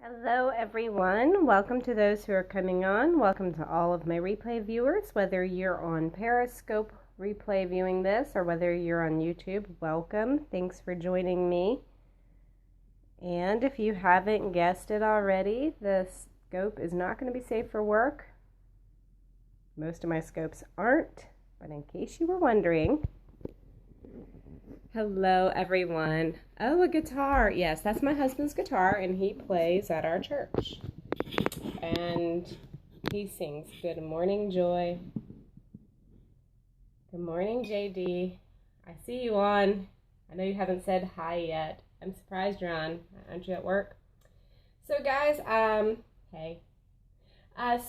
Hello everyone, welcome to those who are coming on. Welcome to all of my replay viewers, whether you're on Periscope replay viewing this or whether you're on YouTube, welcome. Thanks for joining me. And if you haven't guessed it already, the scope is not going to be safe for work. Most of my scopes aren't, but in case you were wondering. Hello everyone. Oh, a guitar. Yes, that's my husband's guitar and he plays at our church. And he sings Good Morning Joy. Good morning, JD. I see you on. I know you haven't said hi yet. I'm surprised you're on. Aren't you at work? So guys, hey.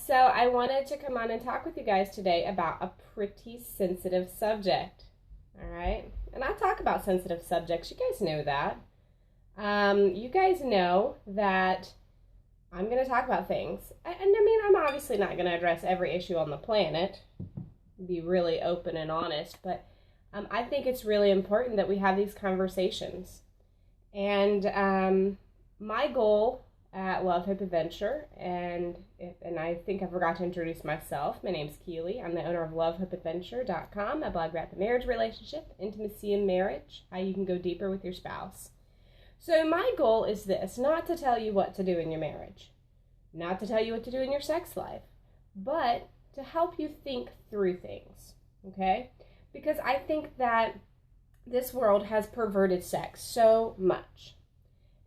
So I wanted to come on and talk with you guys today about a pretty sensitive subject. All right? And I talk about sensitive subjects. You guys know that. You guys know that I'm going to talk about things. And I mean, I'm obviously not going to address every issue on the planet. Be really open and honest. But I think it's really important that we have these conversations. And my goal at Love, Hope, Adventure, and I think I forgot to introduce myself. My name's Keely. I'm the owner of LoveHopeAdventure.com. I blog about the marriage relationship, intimacy in marriage, how you can go deeper with your spouse. So my goal is this, not to tell you what to do in your marriage, not to tell you what to do in your sex life, but to help you think through things, okay? Because I think that this world has perverted sex so much.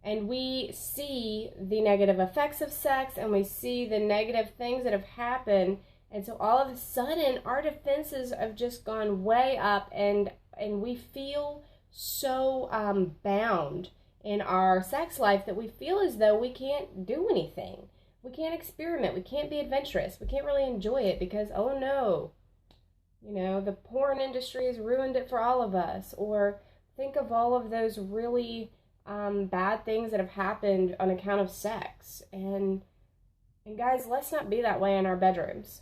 And we see the negative effects of sex, and we see the negative things that have happened. And so all of a sudden, our defenses have just gone way up, and we feel so bound in our sex life that we feel as though we can't do anything. We can't experiment. We can't be adventurous. We can't really enjoy it because, oh no, you know, the porn industry has ruined it for all of us. Or think of all of those really bad things that have happened on account of sex. And guys, let's not be that way in our bedrooms.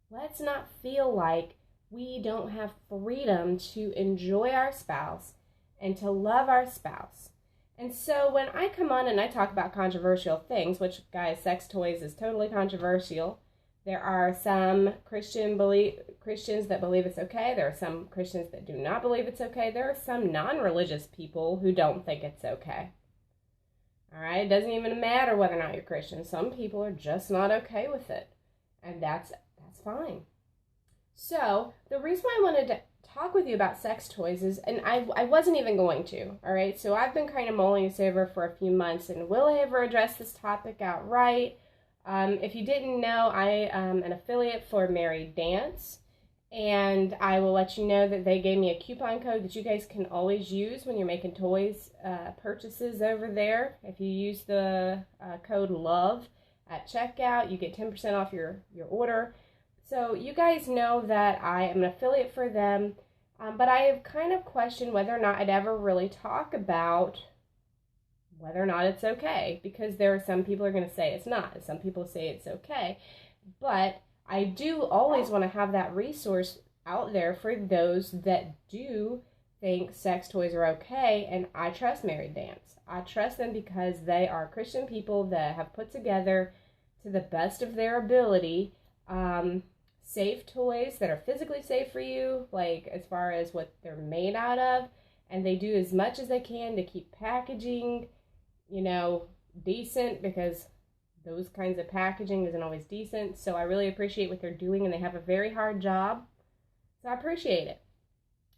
Let's not feel like we don't have freedom to enjoy our spouse and to love our spouse. And so when I come on and I talk about controversial things, which, guys, sex toys is totally controversial. There are some Christians that believe it's okay. There are some Christians that do not believe it's okay. There are some non-religious people who don't think it's okay. All right? It doesn't even matter whether or not you're Christian. Some people are just not okay with it. And that's fine. So the reason why I wanted to talk with you about sex toys is, and I wasn't even going to, all right? So I've been kind of mulling this over for a few months, and will I ever address this topic outright? If you didn't know, I am an affiliate for Married Dance, and I will let you know that they gave me a coupon code that you guys can always use when you're making toys purchases over there. If you use the code LOVE at checkout, you get 10% off your order. So you guys know that I am an affiliate for them, but I have kind of questioned whether or not I'd ever really talk about whether or not it's okay, because there are some people who are going to say it's not, and some people say it's okay. But I do always want to have that resource out there for those that do think sex toys are okay, and I trust Married Dance. I trust them because they are Christian people that have put together, to the best of their ability, safe toys that are physically safe for you, like as far as what they're made out of, and they do as much as they can to keep packaging, you know, decent, because those kinds of packaging isn't always decent. So I really appreciate what they're doing, and they have a very hard job. So I appreciate it.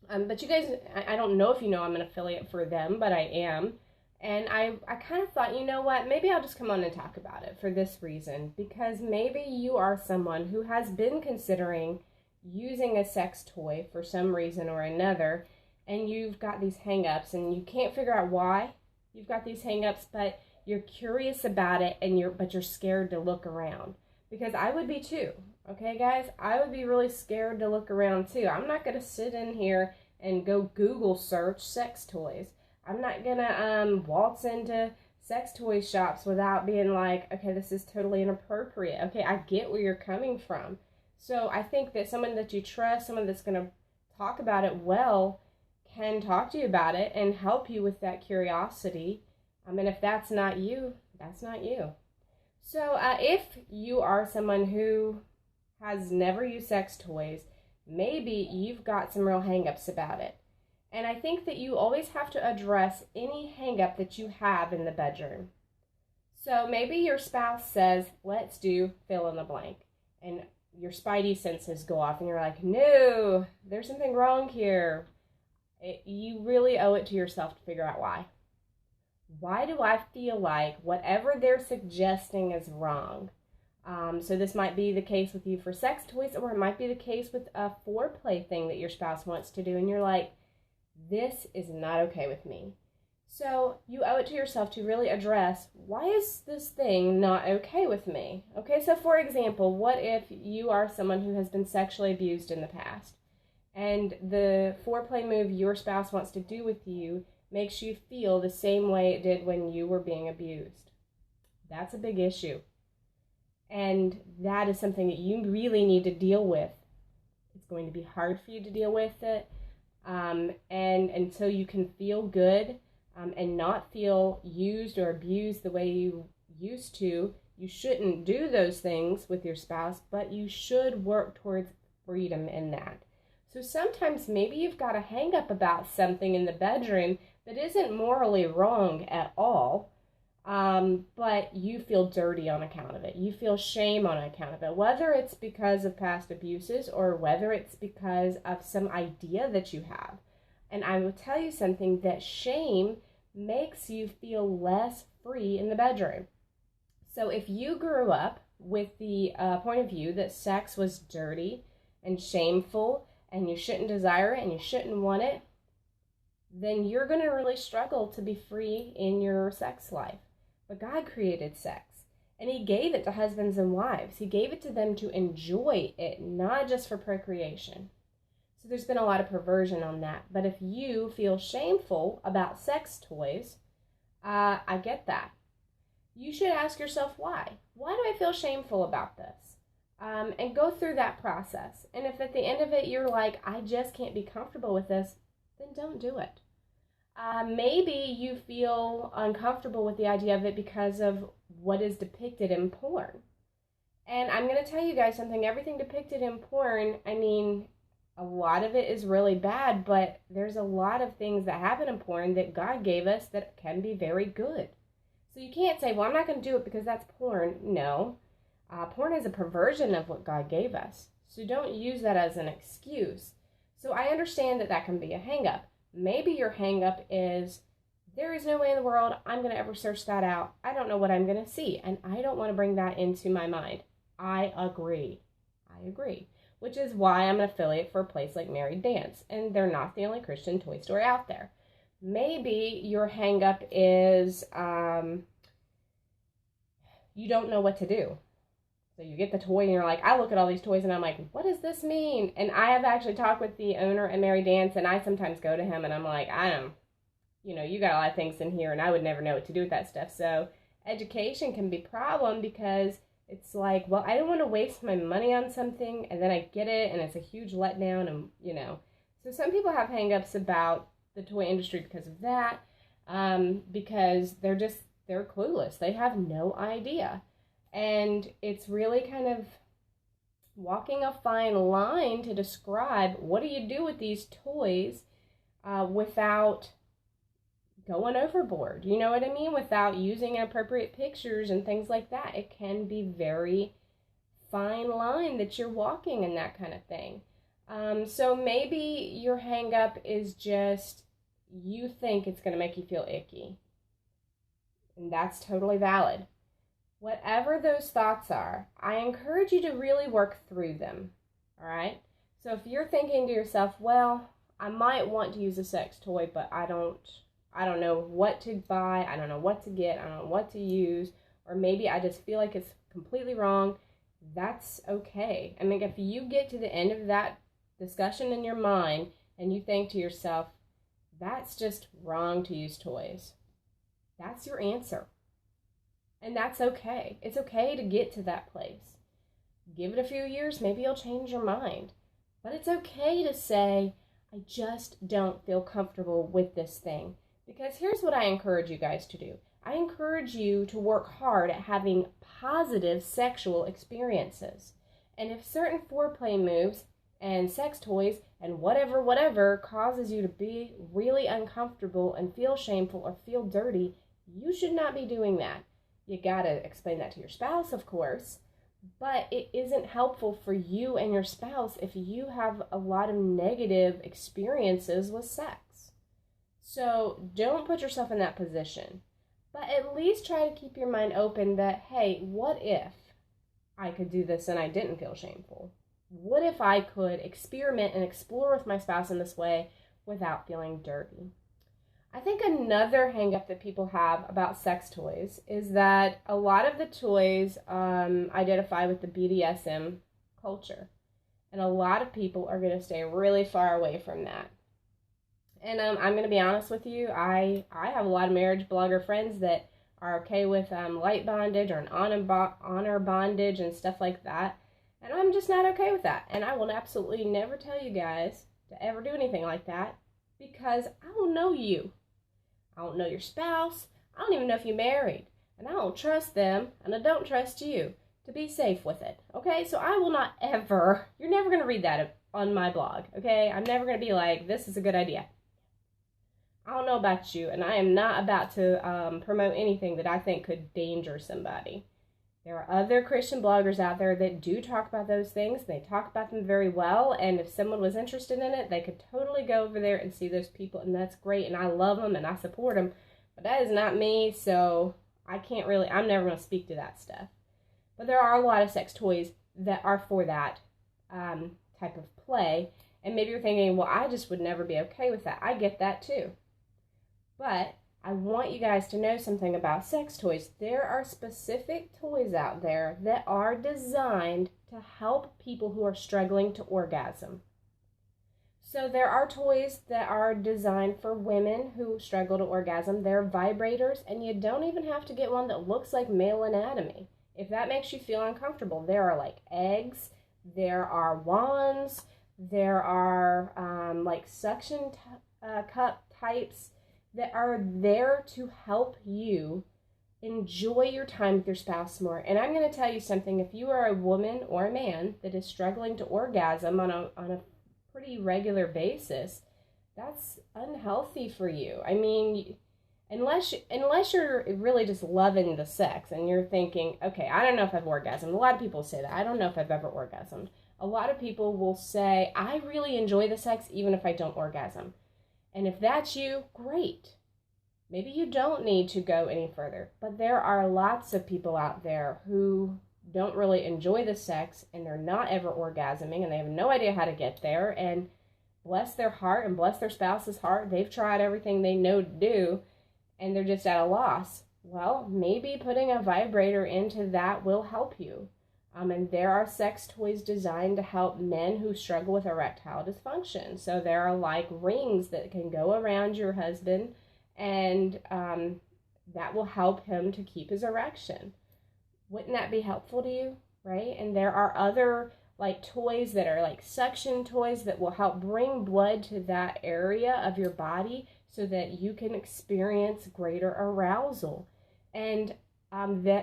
But you guys, I don't know if you know I'm an affiliate for them, but I am. And I kind of thought, you know what, maybe I'll just come on and talk about it for this reason. Because maybe you are someone who has been considering using a sex toy for some reason or another, and you've got these hang-ups, and you can't figure out why you've got these hang-ups, but you're curious about it, but you're scared to look around. Because I would be too. Okay, guys? I would be really scared to look around too. I'm not going to sit in here and go Google search sex toys. I'm not going to waltz into sex toy shops without being like, okay, this is totally inappropriate. Okay, I get where you're coming from. So I think that someone that you trust, someone that's going to talk about it well, can talk to you about it and help you with that curiosity. And if that's not you, that's not you. So if you are someone who has never used sex toys, maybe you've got some real hangups about it. And I think that you always have to address any hangup that you have in the bedroom. So maybe your spouse says, let's do fill in the blank. And your spidey senses go off and you're like, no, there's something wrong here. You really owe it to yourself to figure out why. Why do I feel like whatever they're suggesting is wrong? So this might be the case with you for sex toys, or it might be the case with a foreplay thing that your spouse wants to do, and you're like, this is not okay with me. So you owe it to yourself to really address, why is this thing not okay with me? Okay, so for example, what if you are someone who has been sexually abused in the past, and the foreplay move your spouse wants to do with you makes you feel the same way it did when you were being abused? That's a big issue. And that is something that you really need to deal with. It's going to be hard for you to deal with it. And until you can feel good and not feel used or abused the way you used to, you shouldn't do those things with your spouse, but you should work towards freedom in that. So sometimes maybe you've got a hang up about something in the bedroom that isn't morally wrong at all, but you feel dirty on account of it. You feel shame on account of it, whether it's because of past abuses or whether it's because of some idea that you have. And I will tell you something, that shame makes you feel less free in the bedroom. So if you grew up with the point of view that sex was dirty and shameful and you shouldn't desire it and you shouldn't want it, then you're going to really struggle to be free in your sex life. But God created sex, and He gave it to husbands and wives. He gave it to them to enjoy it, not just for procreation. So there's been a lot of perversion on that. But if you feel shameful about sex toys, I get that. You should ask yourself why. Why do I feel shameful about this? And go through that process. And if at the end of it you're like, I just can't be comfortable with this, then don't do it. Maybe you feel uncomfortable with the idea of it because of what is depicted in porn. And I'm going to tell you guys something. Everything depicted in porn, I mean, a lot of it is really bad, but there's a lot of things that happen in porn that God gave us that can be very good. So you can't say, well, I'm not going to do it because that's porn. No. Porn is a perversion of what God gave us. So don't use that as an excuse. So I understand that that can be a hang-up. Maybe your hang-up is, there is no way in the world I'm going to ever search that out. I don't know what I'm going to see, and I don't want to bring that into my mind. I agree. Which is why I'm an affiliate for a place like Merry Dance, and they're not the only Christian toy store out there. Maybe your hang-up is you don't know what to do. So you get the toy and you're like, I look at all these toys and I'm like, what does this mean? And I have actually talked with the owner at Merry Dance, and I sometimes go to him and I'm like, you got a lot of things in here and I would never know what to do with that stuff. So education can be a problem because it's like, well, I don't want to waste my money on something and then I get it and it's a huge letdown, and So some people have hang-ups about the toy industry because of that, because they're clueless. They have no idea. And it's really kind of walking a fine line to describe what do you do with these toys without going overboard. You know what I mean? Without using inappropriate pictures and things like that. It can be very fine line that you're walking in that kind of thing. So maybe your hang up is just you think it's going to make you feel icky. And that's totally valid. Whatever those thoughts are, I encourage you to really work through them, all right? So if you're thinking to yourself, well, I might want to use a sex toy, but I don't know what to buy, I don't know what to get, I don't know what to use, or maybe I just feel like it's completely wrong, that's okay. I mean, if you get to the end of that discussion in your mind and you think to yourself, that's just wrong to use toys, that's your answer. And that's okay. It's okay to get to that place. Give it a few years, maybe you'll change your mind. But it's okay to say, I just don't feel comfortable with this thing. Because here's what I encourage you guys to do. I encourage you to work hard at having positive sexual experiences. And if certain foreplay moves and sex toys and whatever causes you to be really uncomfortable and feel shameful or feel dirty, you should not be doing that. You gotta explain that to your spouse, of course, but it isn't helpful for you and your spouse if you have a lot of negative experiences with sex. So don't put yourself in that position, but at least try to keep your mind open that, hey, what if I could do this and I didn't feel shameful? What if I could experiment and explore with my spouse in this way without feeling dirty? I think another hang up that people have about sex toys is that a lot of the toys identify with the BDSM culture. And a lot of people are going to stay really far away from that. And I'm going to be honest with you, I have a lot of marriage blogger friends that are okay with light bondage or an honor bondage and stuff like that. And I'm just not okay with that. And I will absolutely never tell you guys to ever do anything like that because I don't know you. I don't know your spouse. I don't even know if you're married. And I don't trust them, and I don't trust you to be safe with it. Okay? So I will not ever, you're never going to read that on my blog. Okay? I'm never going to be like, this is a good idea. I don't know about you, and I am not about to promote anything that I think could endanger somebody. There are other Christian bloggers out there that do talk about those things. They talk about them very well, and if someone was interested in it, they could totally go over there and see those people, and that's great, and I love them, and I support them, but that is not me, so I'm never going to speak to that stuff. But there are a lot of sex toys that are for that type of play, and maybe you're thinking, well, I just would never be okay with that. I get that too. But I want you guys to know something about sex toys. There are specific toys out there that are designed to help people who are struggling to orgasm. So there are toys that are designed for women who struggle to orgasm. They're vibrators, and you don't even have to get one that looks like male anatomy. If that makes you feel uncomfortable, there are like eggs, there are wands, there are like suction cup types that are there to help you enjoy your time with your spouse more. And I'm going to tell you something. If you are a woman or a man that is struggling to orgasm on a pretty regular basis, that's unhealthy for you. I mean, unless you're really just loving the sex and you're thinking, okay, I don't know if I've orgasmed. A lot of people say that. I don't know if I've ever orgasmed. A lot of people will say, I really enjoy the sex even if I don't orgasm. And if that's you, great. Maybe you don't need to go any further. But there are lots of people out there who don't really enjoy the sex and they're not ever orgasming and they have no idea how to get there. And bless their heart and bless their spouse's heart, they've tried everything they know to do and they're just at a loss. Well, maybe putting a vibrator into that will help you. And there are sex toys designed to help men who struggle with erectile dysfunction. So there are like rings that can go around your husband and that will help him to keep his erection. Wouldn't that be helpful to you, right? And there are other like toys that are like suction toys that will help bring blood to that area of your body so that you can experience greater arousal. And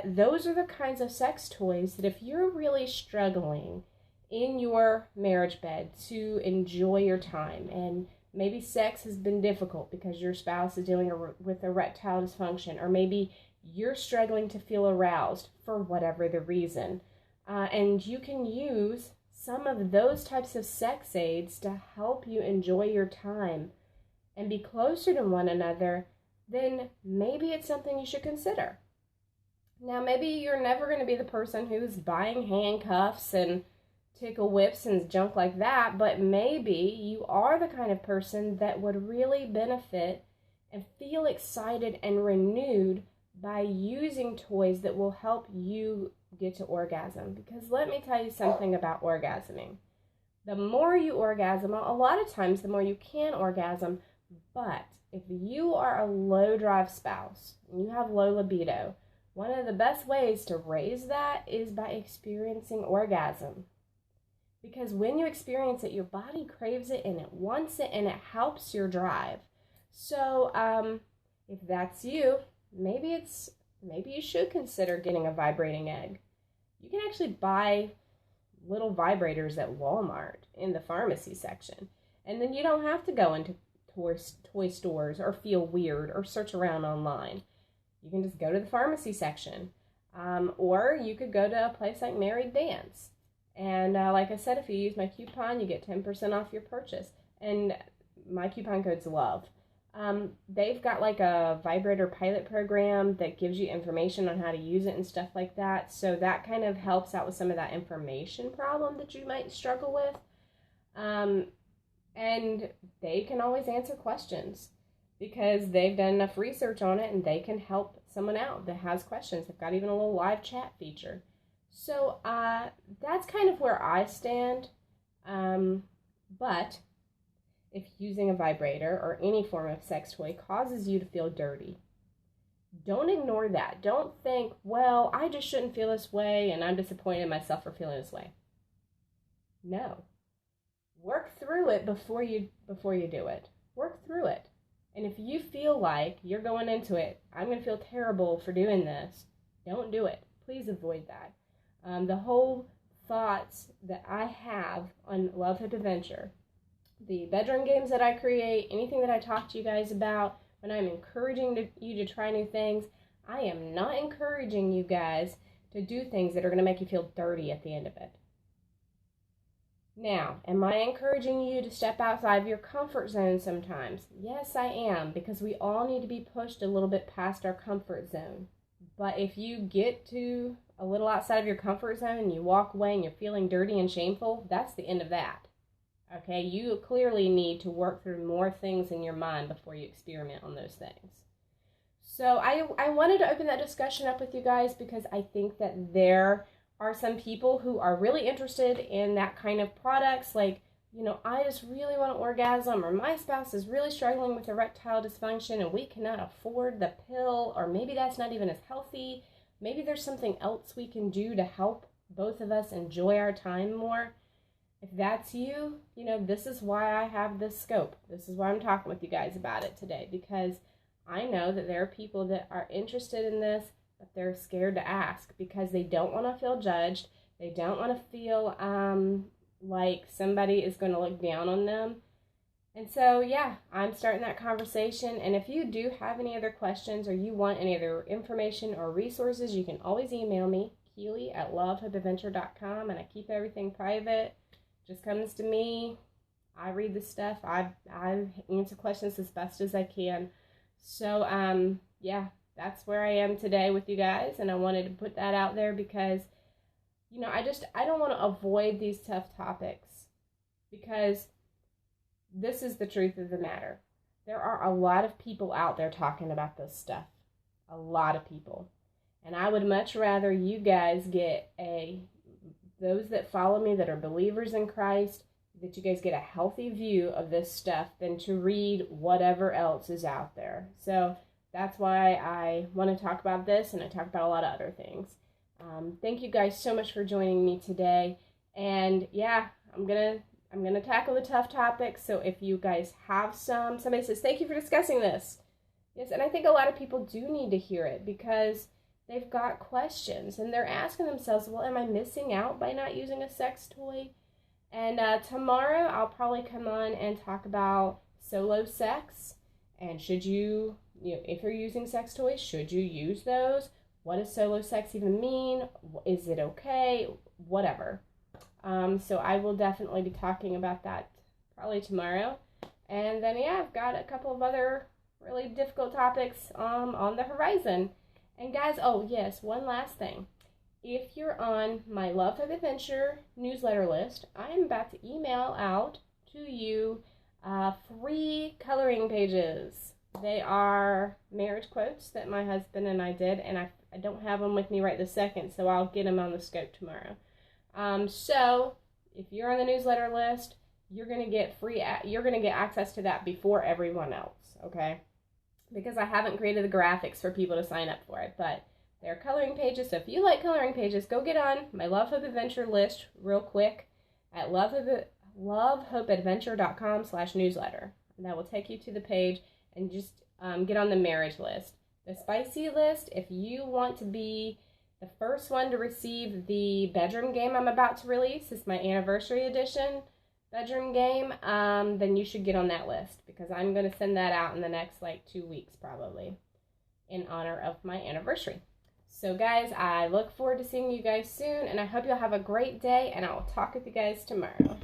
those are the kinds of sex toys that if you're really struggling in your marriage bed to enjoy your time, and maybe sex has been difficult because your spouse is dealing with erectile dysfunction, or maybe you're struggling to feel aroused for whatever the reason, and you can use some of those types of sex aids to help you enjoy your time and be closer to one another, then maybe it's something you should consider. Now, maybe you're never going to be the person who's buying handcuffs and tickle whips and junk like that, but maybe you are the kind of person that would really benefit and feel excited and renewed by using toys that will help you get to orgasm. Because let me tell you something about orgasming. The more you orgasm, a lot of times the more you can orgasm, but if you are a low drive spouse and you have low libido, one of the best ways to raise that is by experiencing orgasm. Because when you experience it, your body craves it and it wants it and it helps your drive. So if that's you, maybe it's maybe you should consider getting a vibrating egg. You can actually buy little vibrators at Walmart in the pharmacy section. And then you don't have to go into toy stores or feel weird or search around online. You can just go to the pharmacy section. Or you could go to a place like Married Dance. And like I said, if you use my coupon, you get 10% off your purchase. And my coupon code's LOVE. They've got like a vibrator pilot program that gives you information on how to use it and stuff like that. So that kind of helps out with some of that information problem that you might struggle with. And they can always answer questions because they've done enough research on it, and they can help someone out that has questions. They've got even a little live chat feature. So that's kind of where I stand. But if using a vibrator or any form of sex toy causes you to feel dirty, don't ignore that. Don't think, well, I just shouldn't feel this way and I'm disappointed in myself for feeling this way. No. Work through it before you do it. Work through it. And if you feel like you're going into it, I'm going to feel terrible for doing this, don't do it. Please avoid that. The whole thoughts that I have on Love Hope Adventure, the bedroom games that I create, anything that I talk to you guys about, when I'm encouraging you to try new things, I am not encouraging you guys to do things that are going to make you feel dirty at the end of it. Now, am I encouraging you to step outside of your comfort zone sometimes? Yes, I am, because we all need to be pushed a little bit past our comfort zone. But if you get to a little outside of your comfort zone and you walk away and you're feeling dirty and shameful, that's the end of that. Okay, you clearly need to work through more things in your mind before you experiment on those things. So I wanted to open that discussion up with you guys because I think that there are some people who are really interested in that kind of products, like, you know, I just really want an orgasm, or my spouse is really struggling with erectile dysfunction and we cannot afford the pill, or maybe that's not even as healthy. Maybe there's something else we can do to help both of us enjoy our time more. If that's you, you know, this is why I have this scope. This is why I'm talking with you guys about it today, because I know that there are people that are interested in this, but they're scared to ask because they don't want to feel judged. They don't want to feel like somebody is going to look down on them. And so, yeah, I'm starting that conversation. And if you do have any other questions or you want any other information or resources, you can always email me, Keely@lovehopeadventure.com, and I keep everything private. Just comes to me. I read the stuff. I answer questions as best as I can. So, yeah, that's where I am today with you guys, and I wanted to put that out there because, you know, I don't want to avoid these tough topics because this is the truth of the matter. There are a lot of people out there talking about this stuff. A lot of people. And I would much rather you guys get those that follow me that are believers in Christ, that you guys get a healthy view of this stuff than to read whatever else is out there. So that's why I want to talk about this, and I talk about a lot of other things. Thank you guys so much for joining me today. And yeah, I'm gonna tackle the tough topics. So if you guys have somebody says, thank you for discussing this. Yes, and I think a lot of people do need to hear it because they've got questions and they're asking themselves, well, am I missing out by not using a sex toy? And tomorrow I'll probably come on and talk about solo sex, and should you if you're using sex toys, should you use those? What does solo sex even mean? Is it okay? Whatever. So I will definitely be talking about that probably tomorrow. And then, yeah, I've got a couple of other really difficult topics on the horizon. And guys, oh yes, one last thing. If you're on my Love Hope Adventure newsletter list, I am about to email out to you free coloring pages. They are marriage quotes that my husband and I did, and I don't have them with me right this second, so I'll get them on the scope tomorrow. So if you're on the newsletter list, you're gonna get access to that before everyone else, okay? Because I haven't created the graphics for people to sign up for it, but they're coloring pages. So if you like coloring pages, go get on my Love Hope Adventure list real quick at lovehopeadventure.com/newsletter. And that will take you to the page, and just get on the marriage list. the spicy list, if you want to be the first one to receive the bedroom game I'm about to release, it's my anniversary edition bedroom game, then you should get on that list because I'm going to send that out in the next like 2 weeks probably in honor of my anniversary. So guys, I look forward to seeing you guys soon, and I hope you'll have a great day, and I will talk with you guys tomorrow.